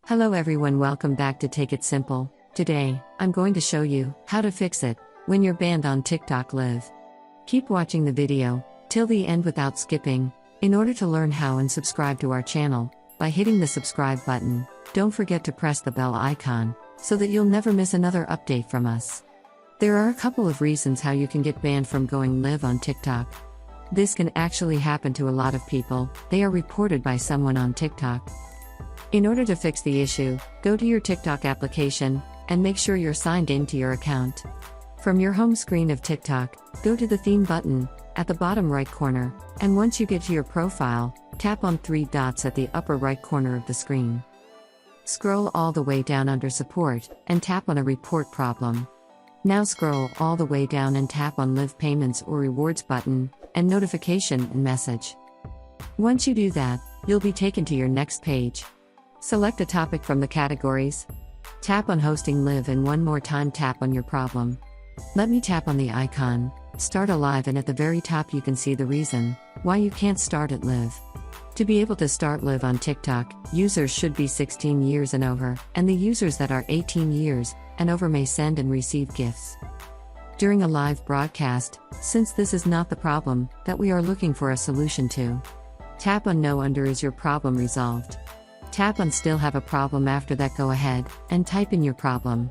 Hello everyone, welcome back to Take It Simple. Today, I'm going to show you how to fix it when you're banned on TikTok Live. Keep watching the video till the end without skipping in order to learn how and subscribe to our channel by hitting the subscribe button. Don't forget to press the bell icon so that you'll never miss another update from us. There are a couple of reasons how you can get banned from going live on TikTok. This can actually happen to a lot of people. They are reported by someone on TikTok. In order to fix the issue, go to your TikTok application and make sure you're signed into your account. From your home screen of TikTok, go to the theme button at the bottom right corner, and once you get to your profile, tap on three dots at the upper right corner of the screen. Scroll all the way down under support and tap on a report problem. Now scroll all the way down and tap on Live Payments or Rewards button and Notification and Message. Once you do that, you'll be taken to your next page. Select a topic from the categories. Tap on Hosting Live and one more time tap on your problem. Let me tap on the icon, Start a Live, and at the very top you can see the reason why you can't start it live. To be able to start live on TikTok, users should be 16 years and over, and the users that are 18 years and over may send and receive gifts during a live broadcast, since this is not the problem that we are looking for a solution to. Tap on No under Is your problem resolved? Tap on Still have a problem. After that, go ahead and type in your problem.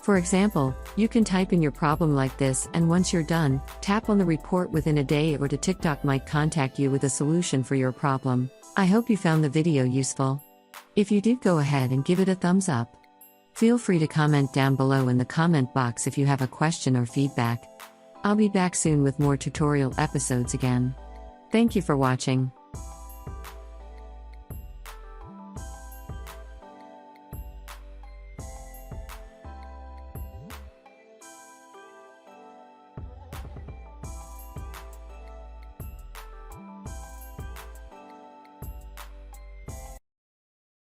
For example, you can type in your problem like this, and once you're done, tap on the report within a day or TikTok might contact you with a solution for your problem. I hope you found the video useful. If you did, go ahead and give it a thumbs up. Feel free to comment down below in the comment box if you have a question or feedback. I'll be back soon with more tutorial episodes again. Thank you for watching.